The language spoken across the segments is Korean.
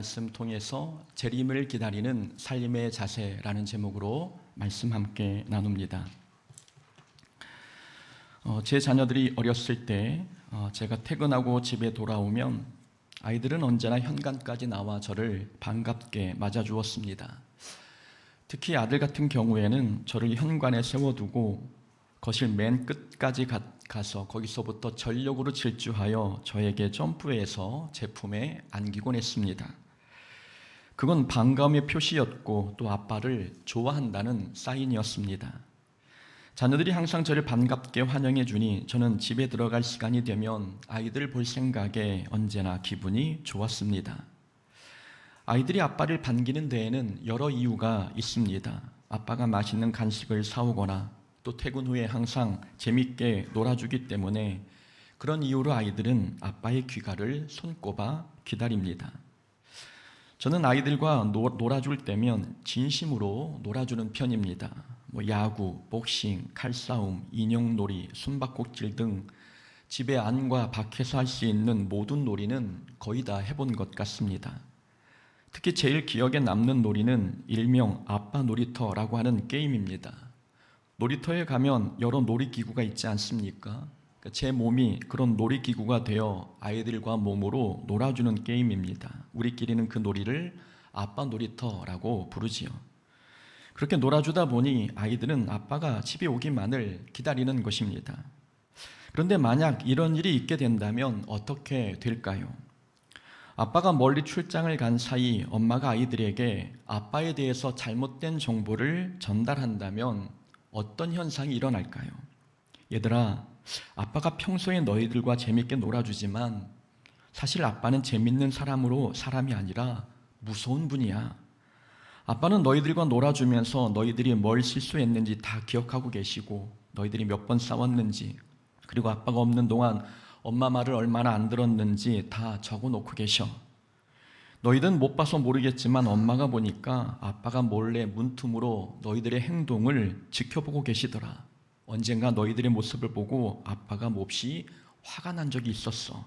말씀 통해서 재림을 기다리는 삶의 자세라는 제목으로 말씀 함께 나눕니다. 제 자녀들이 어렸을 때 제가 퇴근하고 집에 돌아오면 아이들은 언제나 현관까지 나와 저를 반갑게 맞아주었습니다. 특히 아들 같은 경우에는 저를 현관에 세워두고 거실 맨 끝까지 가서 거기서부터 전력으로 질주하여 저에게 점프해서 제 품에 안기곤 했습니다. 그건 반가움의 표시였고 또 아빠를 좋아한다는 사인이었습니다. 자녀들이 항상 저를 반갑게 환영해 주니 저는 집에 들어갈 시간이 되면 아이들 볼 생각에 언제나 기분이 좋았습니다. 아이들이 아빠를 반기는 데에는 여러 이유가 있습니다. 아빠가 맛있는 간식을 사오거나 또 퇴근 후에 항상 재밌게 놀아주기 때문에 그런 이유로 아이들은 아빠의 귀가를 손꼽아 기다립니다. 저는 아이들과 놀아줄 때면 진심으로 놀아주는 편입니다. 야구, 복싱, 칼싸움, 인형놀이, 숨바꼭질 등 집에 안과 밖에서 할 수 있는 모든 놀이는 거의 다 해본 것 같습니다. 특히 제일 기억에 남는 놀이는 일명 아빠 놀이터라고 하는 게임입니다. 놀이터에 가면 여러 놀이기구가 있지 않습니까? 제 몸이 그런 놀이기구가 되어 아이들과 몸으로 놀아주는 게임입니다. 우리끼리는 그 놀이를 아빠 놀이터라고 부르지요. 그렇게 놀아주다 보니 아이들은 아빠가 집에 오기만을 기다리는 것입니다. 그런데 만약 이런 일이 있게 된다면 어떻게 될까요? 아빠가 멀리 출장을 간 사이 엄마가 아이들에게 아빠에 대해서 잘못된 정보를 전달한다면 어떤 현상이 일어날까요? 얘들아, 아빠가 평소에 너희들과 재밌게 놀아주지만 사실 아빠는 재밌는 사람이 아니라 무서운 분이야. 아빠는 너희들과 놀아주면서 너희들이 뭘 실수했는지 다 기억하고 계시고 너희들이 몇 번 싸웠는지 그리고 아빠가 없는 동안 엄마 말을 얼마나 안 들었는지 다 적어놓고 계셔. 너희들은 못 봐서 모르겠지만 엄마가 보니까 아빠가 몰래 문틈으로 너희들의 행동을 지켜보고 계시더라. 언젠가 너희들의 모습을 보고 아빠가 몹시 화가 난 적이 있었어.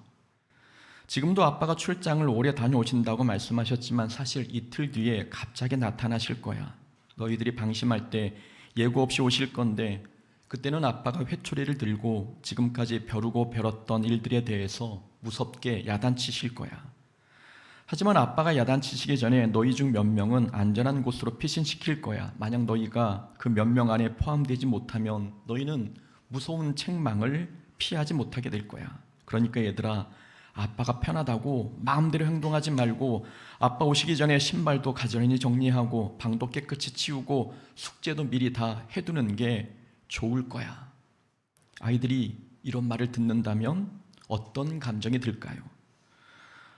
지금도 아빠가 출장을 오래 다녀오신다고 말씀하셨지만 사실 이틀 뒤에 갑자기 나타나실 거야. 너희들이 방심할 때 예고 없이 오실 건데 그때는 아빠가 회초리를 들고 지금까지 벼르고 벼렀던 일들에 대해서 무섭게 야단치실 거야. 하지만 아빠가 야단치시기 전에 너희 중 몇 명은 안전한 곳으로 피신시킬 거야. 만약 너희가 그 몇 명 안에 포함되지 못하면 너희는 무서운 책망을 피하지 못하게 될 거야. 그러니까 얘들아, 아빠가 편하다고 마음대로 행동하지 말고 아빠 오시기 전에 신발도 가지런히 정리하고 방도 깨끗이 치우고 숙제도 미리 다 해두는 게 좋을 거야. 아이들이 이런 말을 듣는다면 어떤 감정이 들까요?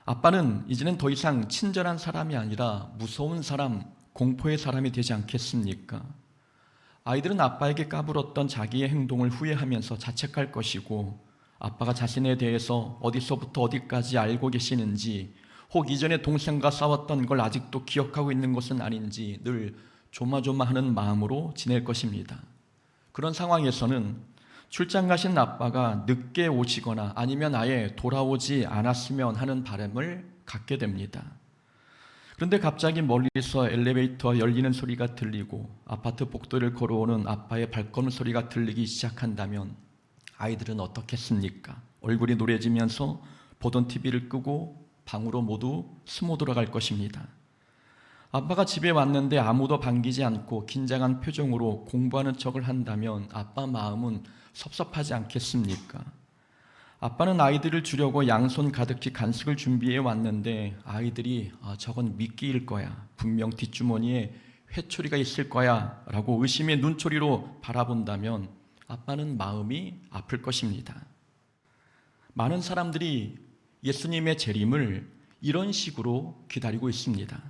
아빠는 이제는 더 이상 친절한 사람이 아니라 무서운 사람, 공포의 사람이 되지 않겠습니까? 아이들은 아빠에게 까불었던 자기의 행동을 후회하면서 자책할 것이고 아빠가 자신에 대해서 어디서부터 어디까지 알고 계시는지 혹 이전에 동생과 싸웠던 걸 아직도 기억하고 있는 것은 아닌지 늘 조마조마하는 마음으로 지낼 것입니다. 그런 상황에서는 출장 가신 아빠가 늦게 오시거나 아니면 아예 돌아오지 않았으면 하는 바람을 갖게 됩니다. 그런데 갑자기 멀리서 엘리베이터 열리는 소리가 들리고 아파트 복도를 걸어오는 아빠의 발걸음 소리가 들리기 시작한다면 아이들은 어떻겠습니까? 얼굴이 노래지면서 보던 TV를 끄고 방으로 모두 숨어 들어갈 것입니다. 아빠가 집에 왔는데 아무도 반기지 않고 긴장한 표정으로 공부하는 척을 한다면 아빠 마음은 섭섭하지 않겠습니까? 아빠는 아이들을 주려고 양손 가득히 간식을 준비해 왔는데 아이들이 저건 미끼일 거야. 분명 뒷주머니에 회초리가 있을 거야 라고 의심의 눈초리로 바라본다면 아빠는 마음이 아플 것입니다. 많은 사람들이 예수님의 재림을 이런 식으로 기다리고 있습니다.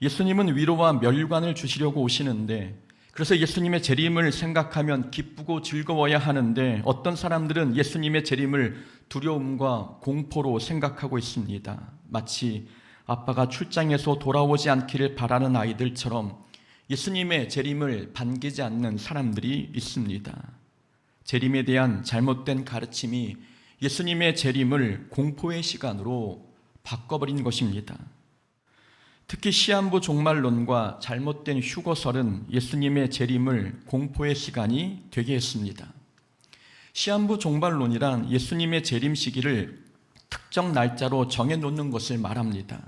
예수님은 위로와 멸관을 주시려고 오시는데 그래서 예수님의 재림을 생각하면 기쁘고 즐거워야 하는데 어떤 사람들은 예수님의 재림을 두려움과 공포로 생각하고 있습니다. 마치 아빠가 출장에서 돌아오지 않기를 바라는 아이들처럼 예수님의 재림을 반기지 않는 사람들이 있습니다. 재림에 대한 잘못된 가르침이 예수님의 재림을 공포의 시간으로 바꿔버린 것입니다. 특히 시한부 종말론과 잘못된 휴거설은 예수님의 재림을 공포의 시간이 되게 했습니다. 시한부 종말론이란 예수님의 재림 시기를 특정 날짜로 정해놓는 것을 말합니다.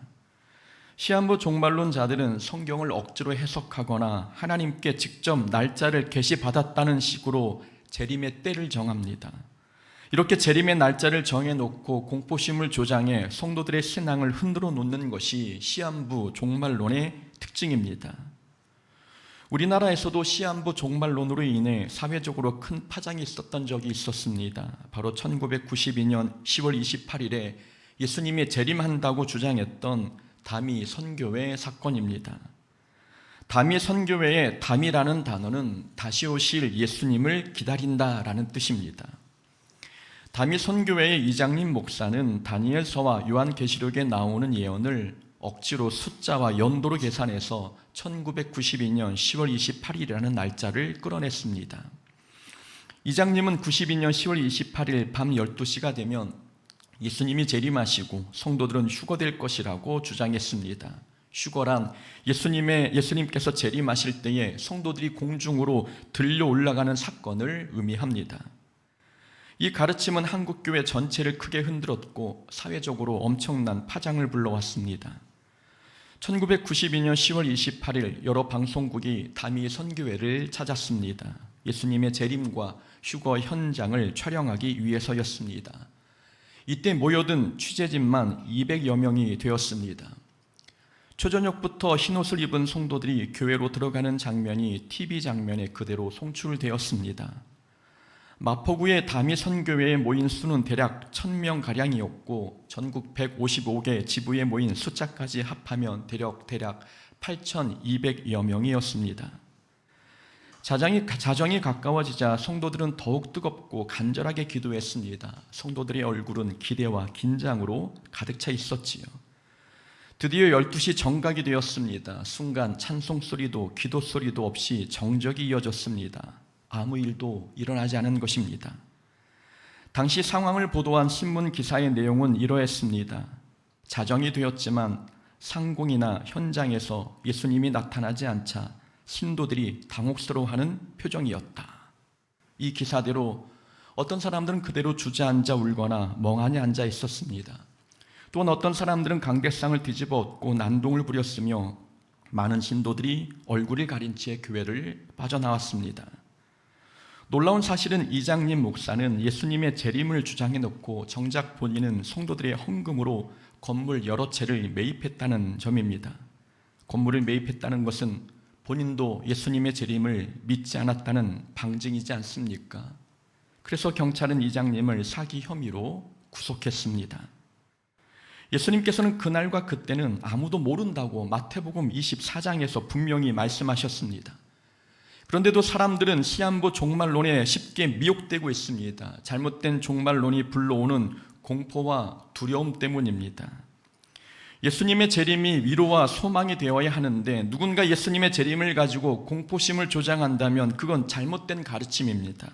시한부 종말론자들은 성경을 억지로 해석하거나 하나님께 직접 날짜를 계시받았다는 식으로 재림의 때를 정합니다. 이렇게 재림의 날짜를 정해놓고 공포심을 조장해 성도들의 신앙을 흔들어 놓는 것이 시한부 종말론의 특징입니다. 우리나라에서도 시한부 종말론으로 인해 사회적으로 큰 파장이 있었던 적이 있었습니다. 바로 1992년 10월 28일에 예수님이 재림한다고 주장했던 다미 선교회 사건입니다. 다미 선교회의 다미라는 단어는 다시 오실 예수님을 기다린다라는 뜻입니다. 다미 선교회의 이장님 목사는 다니엘서와 요한계시록에 나오는 예언을 억지로 숫자와 연도로 계산해서 1992년 10월 28일이라는 날짜를 끌어냈습니다. 이장님은 92년 10월 28일 밤 12시가 되면 예수님이 재림하시고 성도들은 휴거될 것이라고 주장했습니다. 휴거란 예수님께서 재림하실 때에 성도들이 공중으로 들려 올라가는 사건을 의미합니다. 이 가르침은 한국교회 전체를 크게 흔들었고 사회적으로 엄청난 파장을 불러왔습니다. 1992년 10월 28일 여러 방송국이 다미 선교회를 찾았습니다. 예수님의 재림과 휴거 현장을 촬영하기 위해서였습니다. 이때 모여든 취재진만 200여 명이 되었습니다. 초저녁부터 흰옷을 입은 성도들이 교회로 들어가는 장면이 TV 장면에 그대로 송출되었습니다. 마포구의 다미 선교회에 모인 수는 대략 1000명가량이었고 전국 155개 지부에 모인 숫자까지 합하면 대략 8200여 명이었습니다. 자정이 가까워지자 성도들은 더욱 뜨겁고 간절하게 기도했습니다. 성도들의 얼굴은 기대와 긴장으로 가득 차 있었지요. 드디어 12시 정각이 되었습니다. 순간 찬송 소리도 기도 소리도 없이 정적이 이어졌습니다. 아무 일도 일어나지 않은 것입니다. 당시 상황을 보도한 신문 기사의 내용은 이러했습니다. 자정이 되었지만 상공이나 현장에서 예수님이 나타나지 않자 신도들이 당혹스러워하는 표정이었다. 이 기사대로 어떤 사람들은 그대로 주저앉아 울거나 멍하니 앉아 있었습니다. 또한 어떤 사람들은 강대상을 뒤집어 엎고 난동을 부렸으며 많은 신도들이 얼굴을 가린 채 교회를 빠져나왔습니다. 놀라운 사실은 이장님 목사는 예수님의 재림을 주장해 놓고 정작 본인은 성도들의 헌금으로 건물 여러 채를 매입했다는 점입니다. 건물을 매입했다는 것은 본인도 예수님의 재림을 믿지 않았다는 방증이지 않습니까? 그래서 경찰은 이장님을 사기 혐의로 구속했습니다. 예수님께서는 그날과 그때는 아무도 모른다고 마태복음 24장에서 분명히 말씀하셨습니다. 그런데도 사람들은 시한부 종말론에 쉽게 미혹되고 있습니다. 잘못된 종말론이 불러오는 공포와 두려움 때문입니다. 예수님의 재림이 위로와 소망이 되어야 하는데 누군가 예수님의 재림을 가지고 공포심을 조장한다면 그건 잘못된 가르침입니다.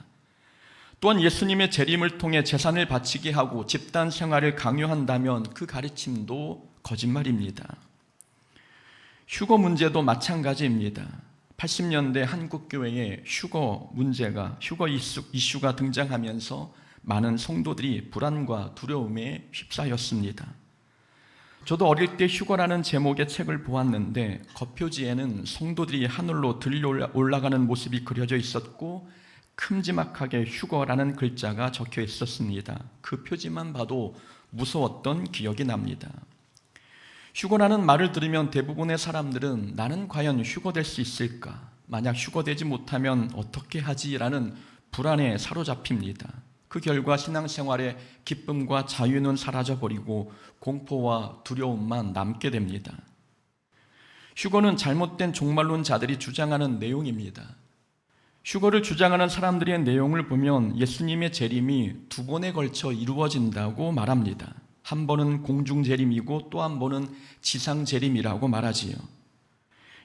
또한 예수님의 재림을 통해 재산을 바치게 하고 집단 생활을 강요한다면 그 가르침도 거짓말입니다. 휴거 문제도 마찬가지입니다. 80년대 한국교회에 휴거 이슈가 등장하면서 많은 성도들이 불안과 두려움에 휩싸였습니다. 저도 어릴 때 휴거라는 제목의 책을 보았는데 겉표지에는 성도들이 하늘로 들려 올라가는 모습이 그려져 있었고 큼지막하게 휴거라는 글자가 적혀 있었습니다. 그 표지만 봐도 무서웠던 기억이 납니다. 휴거라는 말을 들으면 대부분의 사람들은 나는 과연 휴거될 수 있을까? 만약 휴거되지 못하면 어떻게 하지? 라는 불안에 사로잡힙니다. 그 결과 신앙생활의 기쁨과 자유는 사라져버리고 공포와 두려움만 남게 됩니다. 휴거는 잘못된 종말론자들이 주장하는 내용입니다. 휴거를 주장하는 사람들의 내용을 보면 예수님의 재림이 2번에 걸쳐 이루어진다고 말합니다. 한 번은 공중재림이고 또 한 번은 지상재림이라고 말하지요.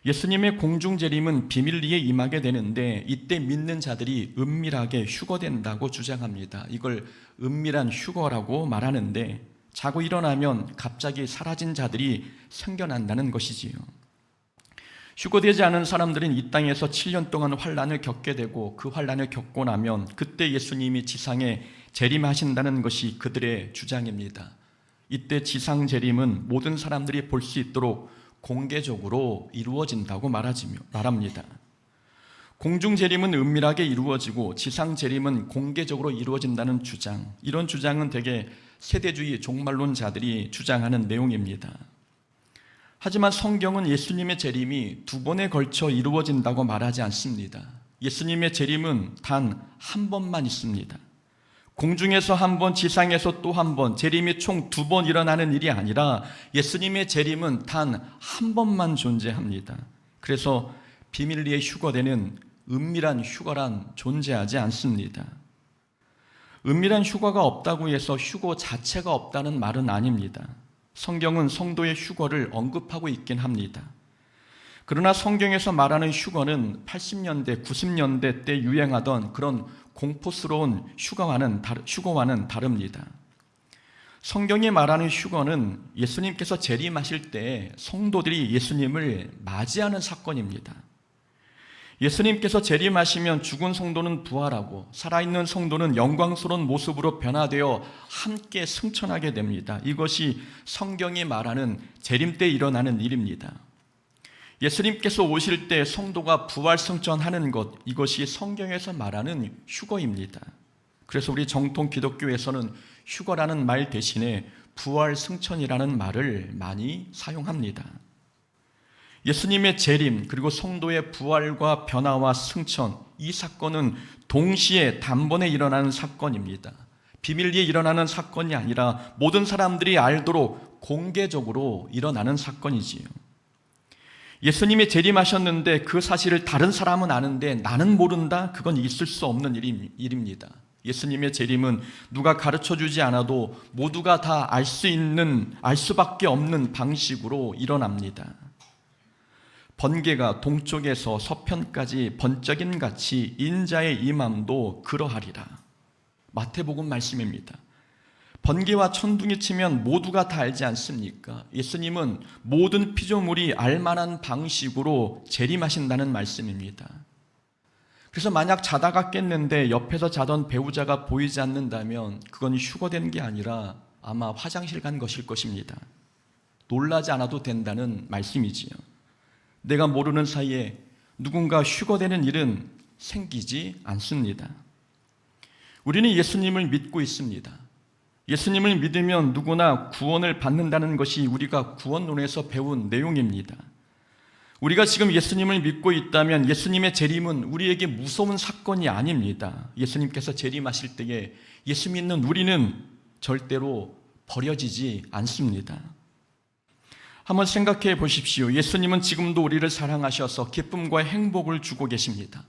예수님의 공중재림은 비밀리에 임하게 되는데 이때 믿는 자들이 은밀하게 휴거된다고 주장합니다. 이걸 은밀한 휴거라고 말하는데 자고 일어나면 갑자기 사라진 자들이 생겨난다는 것이지요. 휴거되지 않은 사람들은 이 땅에서 7년 동안 환난을 겪게 되고 그 환난을 겪고 나면 그때 예수님이 지상에 재림하신다는 것이 그들의 주장입니다. 이때 지상 재림은 모든 사람들이 볼 수 있도록 공개적으로 이루어진다고 말합니다. 공중 재림은 은밀하게 이루어지고 지상 재림은 공개적으로 이루어진다는 주장, 이런 주장은 대개 세대주의 종말론자들이 주장하는 내용입니다. 하지만 성경은 예수님의 재림이 두 번에 걸쳐 이루어진다고 말하지 않습니다. 예수님의 재림은 단 한 번만 있습니다. 공중에서 한 번, 지상에서 또 한 번, 재림이 총 두 번 일어나는 일이 아니라 예수님의 재림은 단 한 번만 존재합니다. 그래서 비밀리에 휴거되는 은밀한 휴거란 존재하지 않습니다. 은밀한 휴거가 없다고 해서 휴거 자체가 없다는 말은 아닙니다. 성경은 성도의 휴거를 언급하고 있긴 합니다. 그러나 성경에서 말하는 휴거는 80년대, 90년대 때 유행하던 그런 공포스러운 휴거와는 다릅니다. 성경이 말하는 휴거는 예수님께서 재림하실 때 성도들이 예수님을 맞이하는 사건입니다. 예수님께서 재림하시면 죽은 성도는 부활하고 살아있는 성도는 영광스러운 모습으로 변화되어 함께 승천하게 됩니다. 이것이 성경이 말하는 재림 때 일어나는 일입니다. 예수님께서 오실 때 성도가 부활 승천하는 것, 이것이 성경에서 말하는 휴거입니다. 그래서 우리 정통 기독교에서는 휴거라는 말 대신에 부활 승천이라는 말을 많이 사용합니다. 예수님의 재림 그리고 성도의 부활과 변화와 승천, 이 사건은 동시에 단번에 일어나는 사건입니다. 비밀리에 일어나는 사건이 아니라 모든 사람들이 알도록 공개적으로 일어나는 사건이지요. 예수님이 재림하셨는데 그 사실을 다른 사람은 아는데 나는 모른다? 그건 있을 수 없는 일입니다. 예수님의 재림은 누가 가르쳐주지 않아도 모두가 다 알 수밖에 없는 방식으로 일어납니다. 번개가 동쪽에서 서편까지 번쩍임 같이 인자의 임함도 그러하리라. 마태복음 말씀입니다. 번개와 천둥이 치면 모두가 다 알지 않습니까? 예수님은 모든 피조물이 알만한 방식으로 재림하신다는 말씀입니다. 그래서 만약 자다가 깼는데 옆에서 자던 배우자가 보이지 않는다면 그건 휴거된 게 아니라 아마 화장실 간 것일 것입니다. 놀라지 않아도 된다는 말씀이지요. 내가 모르는 사이에 누군가 휴거되는 일은 생기지 않습니다. 우리는 예수님을 믿고 있습니다. 예수님을 믿으면 누구나 구원을 받는다는 것이 우리가 구원론에서 배운 내용입니다. 우리가 지금 예수님을 믿고 있다면 예수님의 재림은 우리에게 무서운 사건이 아닙니다. 예수님께서 재림하실 때에 예수 믿는 우리는 절대로 버려지지 않습니다. 한번 생각해 보십시오. 예수님은 지금도 우리를 사랑하셔서 기쁨과 행복을 주고 계십니다.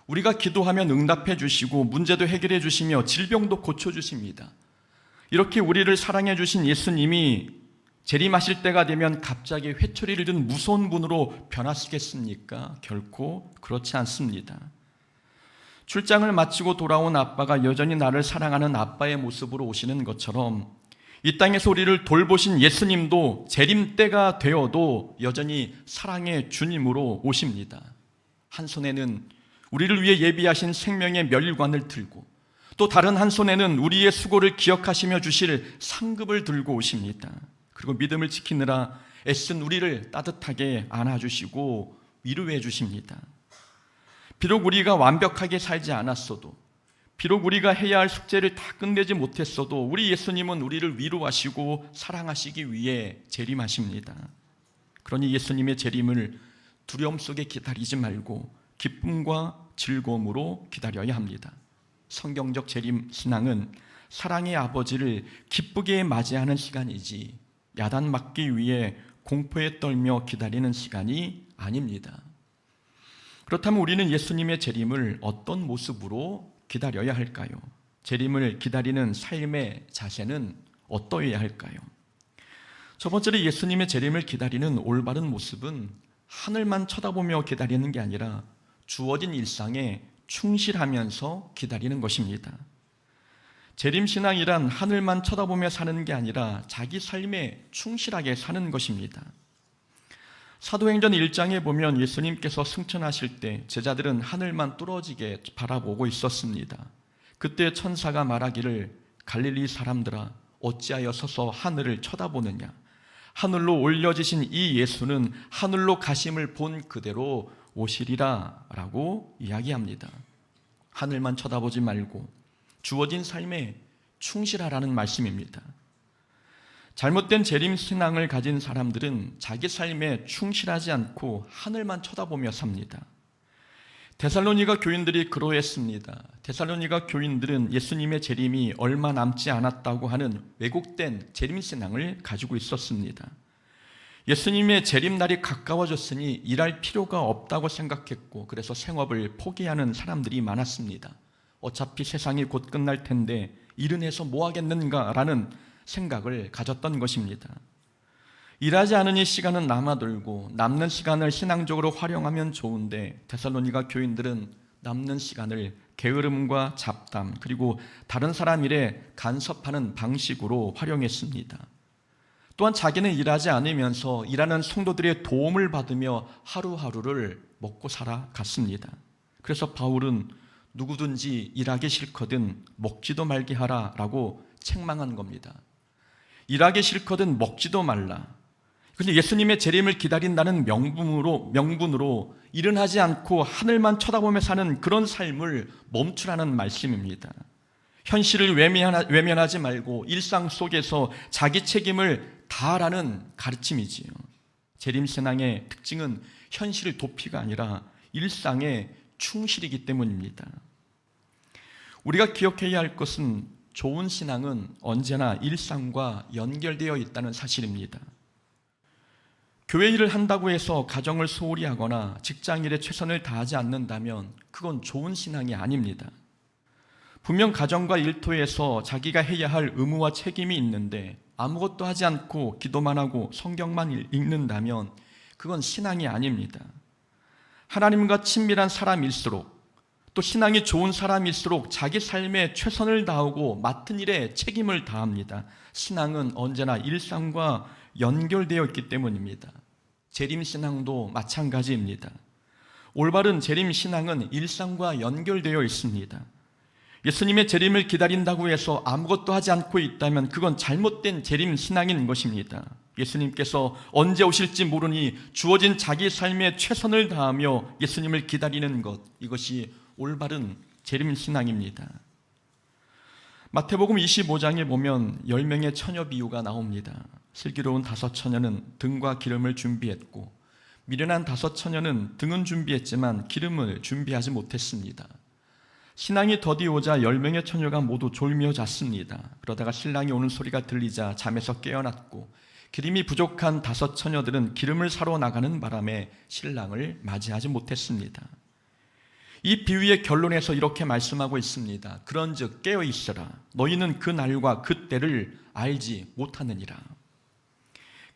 우리가 기도하면 응답해 주시고 문제도 해결해 주시며 질병도 고쳐 주십니다. 이렇게 우리를 사랑해 주신 예수님이 재림하실 때가 되면 갑자기 회초리를 든 무서운 분으로 변하시겠습니까? 결코 그렇지 않습니다. 출장을 마치고 돌아온 아빠가 여전히 나를 사랑하는 아빠의 모습으로 오시는 것처럼 이 땅에서 우리를 돌보신 예수님도 재림 때가 되어도 여전히 사랑의 주님으로 오십니다. 한 손에는 우리를 위해 예비하신 생명의 멸관을 들고 또 다른 한 손에는 우리의 수고를 기억하시며 주실 상급을 들고 오십니다. 그리고 믿음을 지키느라 애쓴 우리를 따뜻하게 안아주시고 위로해 주십니다. 비록 우리가 완벽하게 살지 않았어도, 비록 우리가 해야 할 숙제를 다 끝내지 못했어도 우리 예수님은 우리를 위로하시고 사랑하시기 위해 재림하십니다. 그러니 예수님의 재림을 두려움 속에 기다리지 말고 기쁨과 즐거움으로 기다려야 합니다. 성경적 재림 신앙은 사랑의 아버지를 기쁘게 맞이하는 시간이지 야단 맞기 위해 공포에 떨며 기다리는 시간이 아닙니다. 그렇다면 우리는 예수님의 재림을 어떤 모습으로 기다려야 할까요? 재림을 기다리는 삶의 자세는 어떠해야 할까요? 첫 번째로 예수님의 재림을 기다리는 올바른 모습은 하늘만 쳐다보며 기다리는 게 아니라 주어진 일상에 충실하면서 기다리는 것입니다. 재림신앙이란 하늘만 쳐다보며 사는 게 아니라 자기 삶에 충실하게 사는 것입니다. 사도행전 1장에 보면 예수님께서 승천하실 때 제자들은 하늘만 뚫어지게 바라보고 있었습니다. 그때 천사가 말하기를 갈릴리 사람들아 어찌하여 서서 하늘을 쳐다보느냐. 하늘로 올려지신 이 예수는 하늘로 가심을 본 그대로 오시리라 라고 이야기합니다. 하늘만 쳐다보지 말고 주어진 삶에 충실하라는 말씀입니다. 잘못된 재림신앙을 가진 사람들은 자기 삶에 충실하지 않고 하늘만 쳐다보며 삽니다. 데살로니가 교인들이 그러했습니다. 데살로니가 교인들은 예수님의 재림이 얼마 남지 않았다고 하는 왜곡된 재림신앙을 가지고 있었습니다. 예수님의 재림날이 가까워졌으니 일할 필요가 없다고 생각했고 그래서 생업을 포기하는 사람들이 많았습니다. 어차피 세상이 곧 끝날 텐데 일은 해서 뭐 하겠는가라는 생각을 가졌던 것입니다. 일하지 않으니 시간은 남아돌고 남는 시간을 신앙적으로 활용하면 좋은데 데살로니가 교인들은 남는 시간을 게으름과 잡담 그리고 다른 사람 일에 간섭하는 방식으로 활용했습니다. 또한 자기는 일하지 않으면서 일하는 성도들의 도움을 받으며 하루하루를 먹고 살아갔습니다. 그래서 바울은 누구든지 일하기 싫거든 먹지도 말게 하라 라고 책망한 겁니다. 일하기 싫거든 먹지도 말라. 그런데 예수님의 재림을 기다린다는 명분으로 일은 하지 않고 하늘만 쳐다보며 사는 그런 삶을 멈추라는 말씀입니다. 현실을 외면하지 말고 일상 속에서 자기 책임을 다하라는 가르침이지요. 재림신앙의 특징은 현실 도피가 아니라 일상의 충실이기 때문입니다. 우리가 기억해야 할 것은 좋은 신앙은 언제나 일상과 연결되어 있다는 사실입니다. 교회 일을 한다고 해서 가정을 소홀히 하거나 직장일에 최선을 다하지 않는다면 그건 좋은 신앙이 아닙니다. 분명 가정과 일터에서 자기가 해야 할 의무와 책임이 있는데 아무것도 하지 않고 기도만 하고 성경만 읽는다면 그건 신앙이 아닙니다. 하나님과 친밀한 사람일수록 또 신앙이 좋은 사람일수록 자기 삶에 최선을 다하고 맡은 일에 책임을 다합니다. 신앙은 언제나 일상과 연결되어 있기 때문입니다. 재림신앙도 마찬가지입니다. 올바른 재림신앙은 일상과 연결되어 있습니다. 예수님의 재림을 기다린다고 해서 아무것도 하지 않고 있다면 그건 잘못된 재림신앙인 것입니다. 예수님께서 언제 오실지 모르니 주어진 자기 삶에 최선을 다하며 예수님을 기다리는 것, 이것이 올바른 재림신앙입니다. 마태복음 25장에 보면 10명의 처녀 비유가 나옵니다. 슬기로운 5 처녀는 등과 기름을 준비했고 미련한 5 처녀는 등은 준비했지만 기름을 준비하지 못했습니다. 신랑이 더디오자 10명의 처녀가 모두 졸며 잤습니다. 그러다가 신랑이 오는 소리가 들리자 잠에서 깨어났고 기름이 부족한 5 처녀들은 기름을 사러 나가는 바람에 신랑을 맞이하지 못했습니다. 이 비유의 결론에서 이렇게 말씀하고 있습니다. 그런즉 깨어 있으라. 너희는 그 날과 그 때를 알지 못하느니라.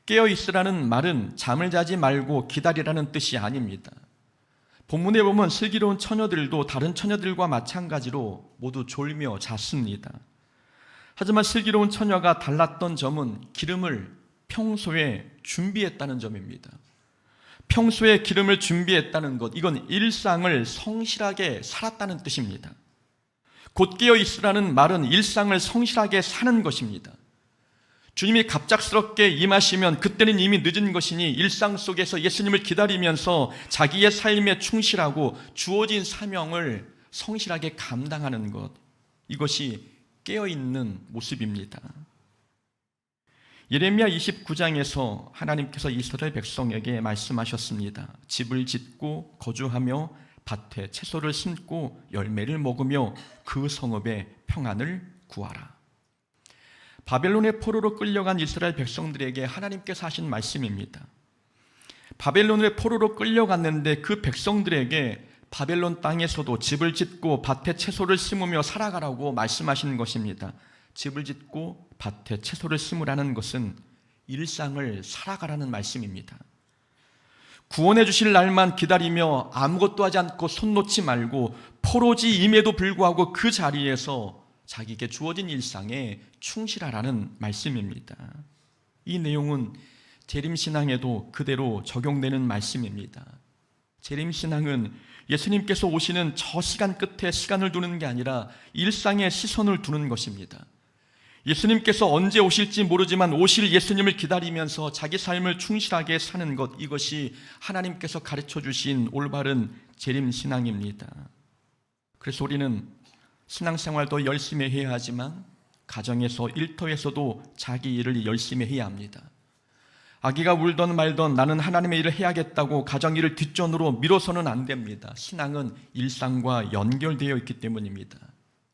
깨어 있으라는 말은 잠을 자지 말고 기다리라는 뜻이 아닙니다. 본문에 보면 슬기로운 처녀들도 다른 처녀들과 마찬가지로 모두 졸며 잤습니다. 하지만 슬기로운 처녀가 달랐던 점은 기름을 평소에 준비했다는 점입니다. 평소에 기름을 준비했다는 것, 이건 일상을 성실하게 살았다는 뜻입니다. 곧 깨어 있으라는 말은 일상을 성실하게 사는 것입니다. 주님이 갑작스럽게 임하시면 그때는 이미 늦은 것이니 일상 속에서 예수님을 기다리면서 자기의 삶에 충실하고 주어진 사명을 성실하게 감당하는 것, 이것이 깨어있는 모습입니다. 예레미야 29장에서 하나님께서 이스라엘 백성에게 말씀하셨습니다. 집을 짓고 거주하며 밭에 채소를 심고 열매를 먹으며 그 성읍에 평안을 구하라. 바벨론의 포로로 끌려간 이스라엘 백성들에게 하나님께서 하신 말씀입니다. 바벨론의 포로로 끌려갔는데 그 백성들에게 바벨론 땅에서도 집을 짓고 밭에 채소를 심으며 살아가라고 말씀하신 것입니다. 집을 짓고 밭에 채소를 심으라는 것은 일상을 살아가라는 말씀입니다. 구원해 주실 날만 기다리며 아무것도 하지 않고 손 놓지 말고 포로지임에도 불구하고 그 자리에서 자기에게 주어진 일상에 충실하라는 말씀입니다. 이 내용은 재림신앙에도 그대로 적용되는 말씀입니다. 재림신앙은 예수님께서 오시는 저 시간 끝에 시간을 두는 게 아니라 일상에 시선을 두는 것입니다. 예수님께서 언제 오실지 모르지만 오실 예수님을 기다리면서 자기 삶을 충실하게 사는 것, 이것이 하나님께서 가르쳐 주신 올바른 재림신앙입니다. 그래서 우리는 신앙생활도 열심히 해야 하지만 가정에서, 일터에서도 자기 일을 열심히 해야 합니다. 아기가 울던 말던 나는 하나님의 일을 해야겠다고 가정 일을 뒷전으로 미뤄서는 안 됩니다. 신앙은 일상과 연결되어 있기 때문입니다.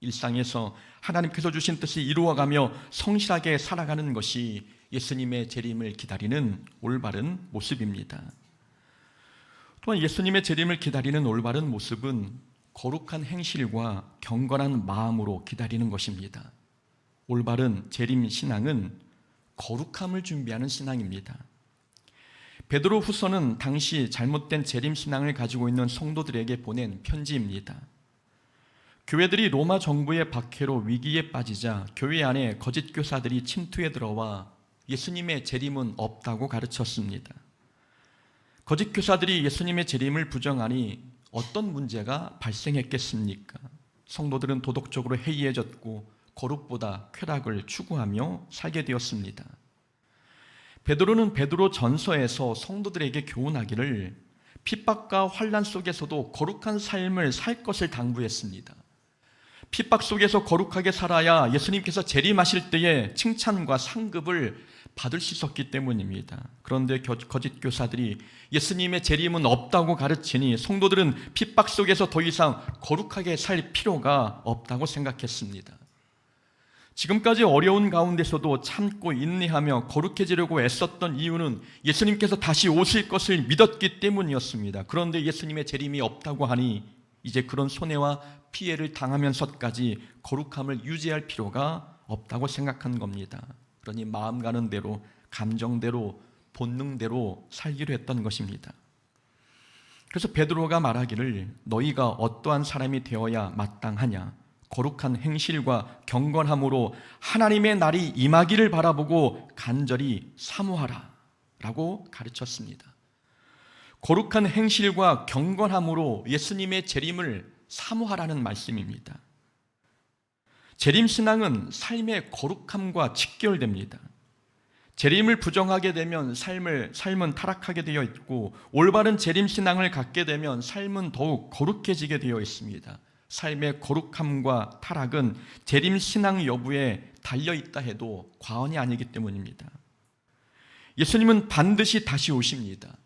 일상에서 하나님께서 주신 뜻을 이루어가며 성실하게 살아가는 것이 예수님의 재림을 기다리는 올바른 모습입니다. 또한 예수님의 재림을 기다리는 올바른 모습은 거룩한 행실과 경건한 마음으로 기다리는 것입니다. 올바른 재림 신앙은 거룩함을 준비하는 신앙입니다. 베드로 후서는 당시 잘못된 재림 신앙을 가지고 있는 성도들에게 보낸 편지입니다. 교회들이 로마 정부의 박해로 위기에 빠지자 교회 안에 거짓 교사들이 침투해 들어와 예수님의 재림은 없다고 가르쳤습니다. 거짓 교사들이 예수님의 재림을 부정하니 어떤 문제가 발생했겠습니까? 성도들은 도덕적으로 해이해졌고 거룩보다 쾌락을 추구하며 살게 되었습니다. 베드로는 베드로 전서에서 성도들에게 교훈하기를 핍박과 환난 속에서도 거룩한 삶을 살 것을 당부했습니다. 핍박 속에서 거룩하게 살아야 예수님께서 재림하실 때에 칭찬과 상급을 받을 수 있었기 때문입니다. 그런데 거짓 교사들이 예수님의 재림은 없다고 가르치니 성도들은 핍박 속에서 더 이상 거룩하게 살 필요가 없다고 생각했습니다. 지금까지 어려운 가운데서도 참고 인내하며 거룩해지려고 애썼던 이유는 예수님께서 다시 오실 것을 믿었기 때문이었습니다. 그런데 예수님의 재림이 없다고 하니 이제 그런 손해와 피해를 당하면서까지 거룩함을 유지할 필요가 없다고 생각한 겁니다. 그러니 마음 가는 대로, 감정대로, 본능대로 살기로 했던 것입니다. 그래서 베드로가 말하기를 너희가 어떠한 사람이 되어야 마땅하냐? 거룩한 행실과 경건함으로 하나님의 날이 임하기를 바라보고 간절히 사모하라 라고 가르쳤습니다. 거룩한 행실과 경건함으로 예수님의 재림을 사모하라는 말씀입니다. 재림신앙은 삶의 거룩함과 직결됩니다. 재림을 부정하게 되면 삶은 타락하게 되어 있고, 올바른 재림신앙을 갖게 되면 삶은 더욱 거룩해지게 되어 있습니다. 삶의 거룩함과 타락은 재림신앙 여부에 달려있다 해도 과언이 아니기 때문입니다. 예수님은 반드시 다시 오십니다.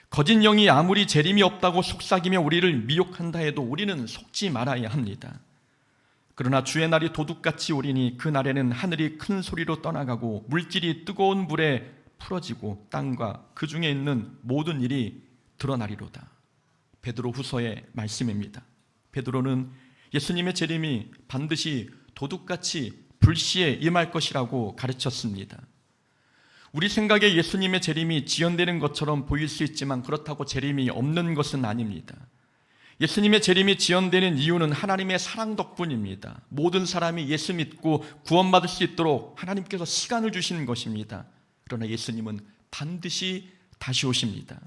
거짓 영이 아무리 재림이 없다고 속삭이며 우리를 미혹한다 해도 우리는 속지 말아야 합니다. 그러나 주의 날이 도둑같이 오리니 그 날에는 하늘이 큰 소리로 떠나가고 물질이 뜨거운 불에 풀어지고 땅과 그 중에 있는 모든 일이 드러나리로다. 베드로 후서의 말씀입니다. 베드로는 예수님의 재림이 반드시 도둑같이 불시에 임할 것이라고 가르쳤습니다. 우리 생각에 예수님의 재림이 지연되는 것처럼 보일 수 있지만 그렇다고 재림이 없는 것은 아닙니다. 예수님의 재림이 지연되는 이유는 하나님의 사랑 덕분입니다. 모든 사람이 예수 믿고 구원받을 수 있도록 하나님께서 시간을 주시는 것입니다. 그러나 예수님은 반드시 다시 오십니다.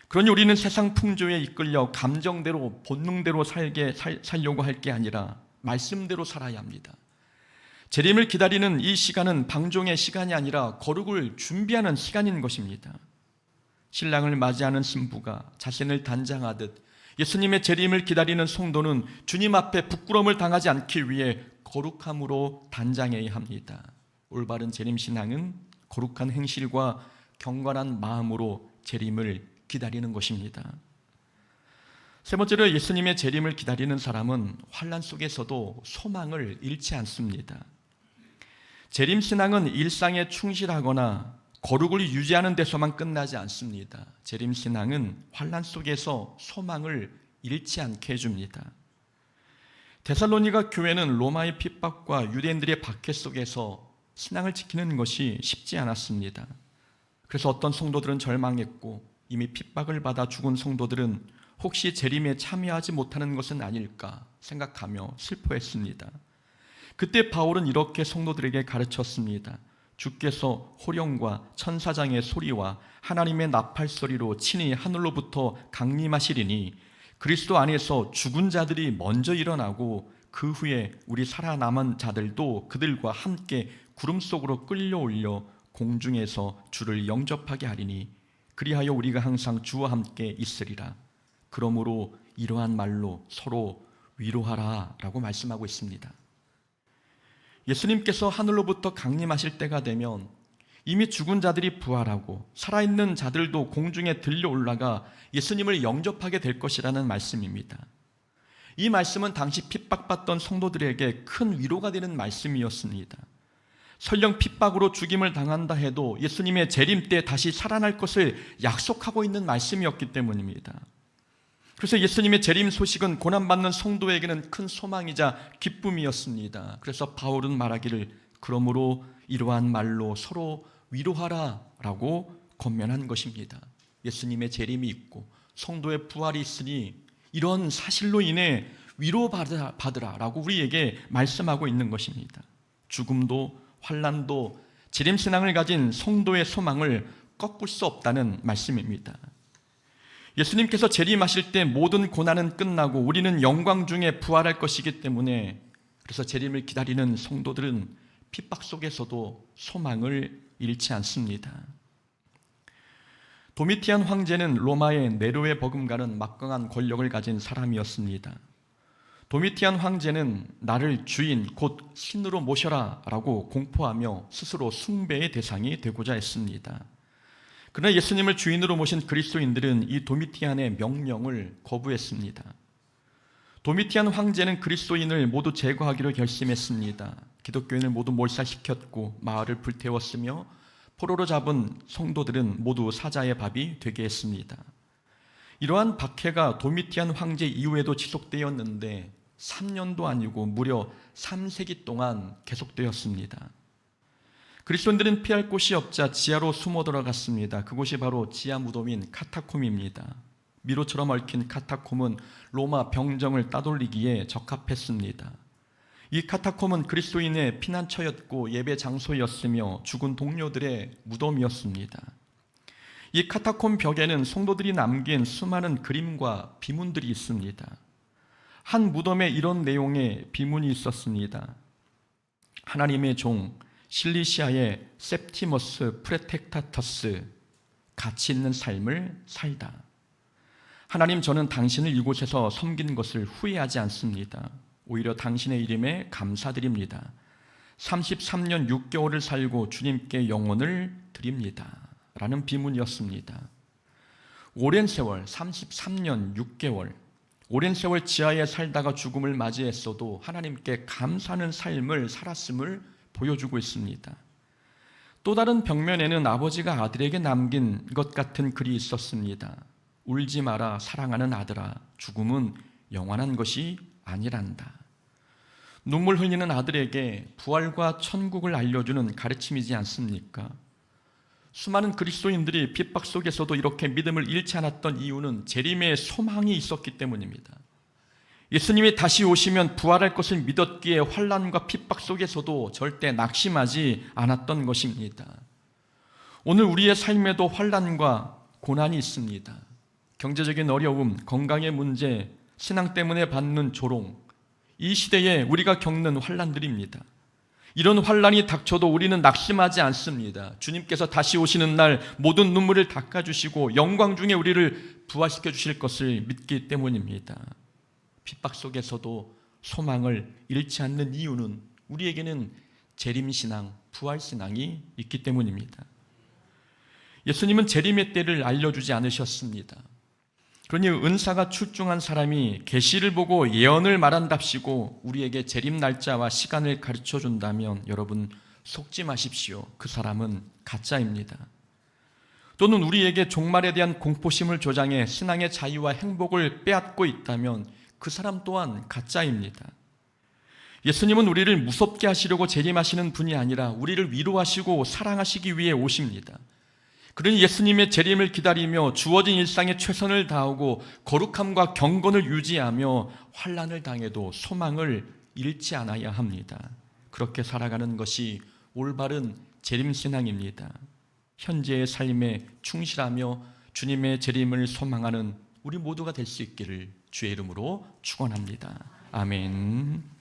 그러니 우리는 세상 풍조에 이끌려 감정대로 본능대로 살려고 할 게 아니라 말씀대로 살아야 합니다. 재림을 기다리는 이 시간은 방종의 시간이 아니라 거룩을 준비하는 시간인 것입니다. 신랑을 맞이하는 신부가 자신을 단장하듯 예수님의 재림을 기다리는 성도는 주님 앞에 부끄러움을 당하지 않기 위해 거룩함으로 단장해야 합니다. 올바른 재림신앙은 거룩한 행실과 경건한 마음으로 재림을 기다리는 것입니다. 세 번째로 예수님의 재림을 기다리는 사람은 환난 속에서도 소망을 잃지 않습니다. 재림신앙은 일상에 충실하거나 거룩을 유지하는 데서만 끝나지 않습니다. 재림신앙은 환난 속에서 소망을 잃지 않게 해줍니다. 데살로니가 교회는 로마의 핍박과 유대인들의 박해 속에서 신앙을 지키는 것이 쉽지 않았습니다. 그래서 어떤 성도들은 절망했고 이미 핍박을 받아 죽은 성도들은 혹시 재림에 참여하지 못하는 것은 아닐까 생각하며 슬퍼했습니다. 그때 바울은 이렇게 성도들에게 가르쳤습니다. 주께서 호령과 천사장의 소리와 하나님의 나팔 소리로 친히 하늘로부터 강림하시리니 그리스도 안에서 죽은 자들이 먼저 일어나고 그 후에 우리 살아남은 자들도 그들과 함께 구름 속으로 끌려올려 공중에서 주를 영접하게 하리니 그리하여 우리가 항상 주와 함께 있으리라. 그러므로 이러한 말로 서로 위로하라 라고 말씀하고 있습니다. 예수님께서 하늘로부터 강림하실 때가 되면 이미 죽은 자들이 부활하고 살아있는 자들도 공중에 들려 올라가 예수님을 영접하게 될 것이라는 말씀입니다. 이 말씀은 당시 핍박받던 성도들에게 큰 위로가 되는 말씀이었습니다. 설령 핍박으로 죽임을 당한다 해도 예수님의 재림 때 다시 살아날 것을 약속하고 있는 말씀이었기 때문입니다. 그래서 예수님의 재림 소식은 고난받는 성도에게는 큰 소망이자 기쁨이었습니다. 그래서 바울은 말하기를 그러므로 이러한 말로 서로 위로하라 라고 권면한 것입니다. 예수님의 재림이 있고 성도의 부활이 있으니 이런 사실로 인해 위로받으라 라고 우리에게 말씀하고 있는 것입니다. 죽음도 환난도 재림신앙을 가진 성도의 소망을 꺾을 수 없다는 말씀입니다. 예수님께서 재림하실 때 모든 고난은 끝나고 우리는 영광 중에 부활할 것이기 때문에 그래서 재림을 기다리는 성도들은 핍박 속에서도 소망을 잃지 않습니다. 도미티안 황제는 로마의 네로의 버금가는 막강한 권력을 가진 사람이었습니다. 도미티안 황제는 나를 주인 곧 신으로 모셔라 라고 공포하며 스스로 숭배의 대상이 되고자 했습니다. 그러나 예수님을 주인으로 모신 그리스도인들은 이 도미티안의 명령을 거부했습니다. 도미티안 황제는 그리스도인을 모두 제거하기로 결심했습니다. 기독교인을 모두 몰살시켰고 마을을 불태웠으며 포로로 잡은 성도들은 모두 사자의 밥이 되게 했습니다. 이러한 박해가 도미티안 황제 이후에도 지속되었는데 3년도 아니고 무려 3세기 동안 계속되었습니다. 그리스도인들은 피할 곳이 없자 지하로 숨어 들어갔습니다. 그곳이 바로 지하 무덤인 카타콤입니다. 미로처럼 얽힌 카타콤은 로마 병정을 따돌리기에 적합했습니다. 이 카타콤은 그리스도인의 피난처였고 예배 장소였으며 죽은 동료들의 무덤이었습니다. 이 카타콤 벽에는 성도들이 남긴 수많은 그림과 비문들이 있습니다. 한 무덤에 이런 내용의 비문이 있었습니다. 하나님의 종 실리시아의 셉티머스 프레텍타터스, 가치 있는 삶을 살다. 하나님, 저는 당신을 이곳에서 섬긴 것을 후회하지 않습니다. 오히려 당신의 이름에 감사드립니다. 33년 6개월을 살고 주님께 영혼을 드립니다. 라는 비문이었습니다. 오랜 세월, 33년 6개월, 오랜 세월 지하에 살다가 죽음을 맞이했어도 하나님께 감사하는 삶을 살았음을 보여주고 있습니다. 또 다른 벽면에는 아버지가 아들에게 남긴 것 같은 글이 있었습니다. 울지 마라 사랑하는 아들아, 죽음은 영원한 것이 아니란다. 눈물 흘리는 아들에게 부활과 천국을 알려주는 가르침이지 않습니까? 수많은 그리스도인들이 핍박 속에서도 이렇게 믿음을 잃지 않았던 이유는 재림의 소망이 있었기 때문입니다. 예수님이 다시 오시면 부활할 것을 믿었기에 환난과 핍박 속에서도 절대 낙심하지 않았던 것입니다. 오늘 우리의 삶에도 환난과 고난이 있습니다. 경제적인 어려움, 건강의 문제, 신앙 때문에 받는 조롱, 이 시대에 우리가 겪는 환난들입니다. 이런 환난이 닥쳐도 우리는 낙심하지 않습니다. 주님께서 다시 오시는 날 모든 눈물을 닦아주시고 영광 중에 우리를 부활시켜 주실 것을 믿기 때문입니다. 핍박 속에서도 소망을 잃지 않는 이유는 우리에게는 재림신앙, 부활신앙이 있기 때문입니다. 예수님은 재림의 때를 알려주지 않으셨습니다. 그러니 은사가 출중한 사람이 계시를 보고 예언을 말한답시고 우리에게 재림 날짜와 시간을 가르쳐 준다면 여러분 속지 마십시오. 그 사람은 가짜입니다. 또는 우리에게 종말에 대한 공포심을 조장해 신앙의 자유와 행복을 빼앗고 있다면 그 사람 또한 가짜입니다. 예수님은 우리를 무섭게 하시려고 재림하시는 분이 아니라 우리를 위로하시고 사랑하시기 위해 오십니다. 그러니 예수님의 재림을 기다리며 주어진 일상에 최선을 다하고 거룩함과 경건을 유지하며 환난을 당해도 소망을 잃지 않아야 합니다. 그렇게 살아가는 것이 올바른 재림신앙입니다. 현재의 삶에 충실하며 주님의 재림을 소망하는 우리 모두가 될 수 있기를 주의 이름으로 축원합니다. 아멘.